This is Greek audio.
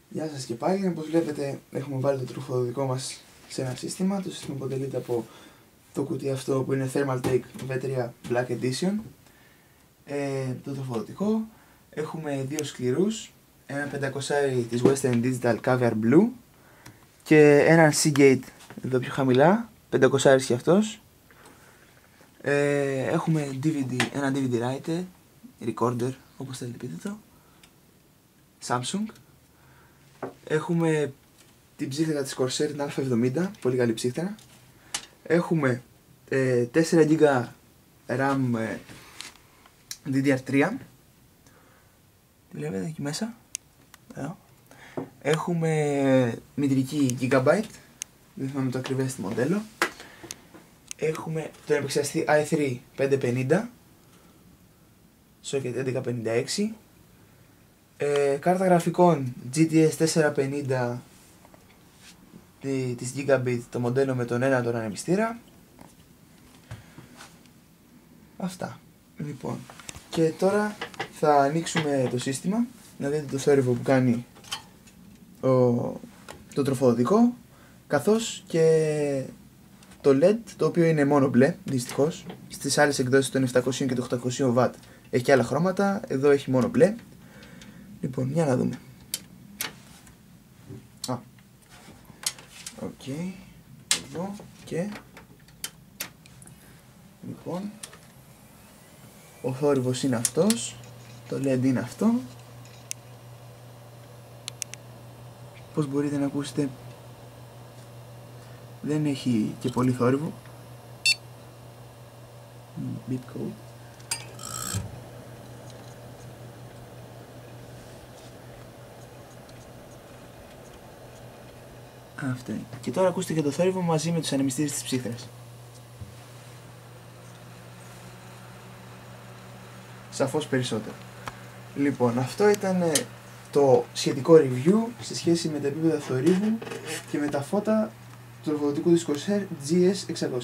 Γεια σας και πάλι, όπως βλέπετε έχουμε βάλει το τροφοδοτικό μας σε ένα σύστημα. Το σύστημα αποτελείται από το κουτί αυτό που είναι Thermal Take V3 Black Edition, το τροφοδοτικό. Έχουμε δύο σκληρούς, ένα 500 της Western Digital Caviar Blue και έναν Seagate εδώ πιο χαμηλά, 500 και αυτός. Έχουμε ένα DVD writer, recorder, όπως θέλετε πείτε το, Samsung. Έχουμε την ψύχτερα της Corsair, την Α70, πολύ καλή ψύχτερα. Έχουμε 4 GB RAM DDR3. Τη βλέπετε εκεί μέσα. Εδώ. Έχουμε μητρική Gigabyte, δεν θυμάμαι το ακριβές τη μοντέλο. Έχουμε τον επεξεργαστή i3 550, socket 1156. Κάρτα γραφικών GTS 450 της Gigabit, το μοντέλο με τον ένα τον ανεμιστήρα. Αυτά. Λοιπόν, και τώρα θα ανοίξουμε το σύστημα, να δείτε το θόρυβο που κάνει το τροφοδοτικό, καθώς και το LED, το οποίο είναι μόνο μπλε, δυστυχώς. Στις άλλες εκδόσεις των 700 και των 800 W έχει και άλλα χρώματα, εδώ έχει μόνο μπλε. Λοιπόν, για να δούμε. Οκ, εδώ και λοιπόν ο θόρυβος είναι αυτός, το LED είναι αυτό. Πώς μπορείτε να ακούσετε, δεν έχει και πολύ θόρυβο. Beat code. Αυτό είναι. Και τώρα ακούστε και το θόρυβο μαζί με τους ανεμιστήρες της ψύχτερας. Σαφώς περισσότερο. Λοιπόν, αυτό ήταν το σχετικό review σε σχέση με τα επίπεδα θορύβου και με τα φώτα του τροφοδοτικού της Corsair GS600.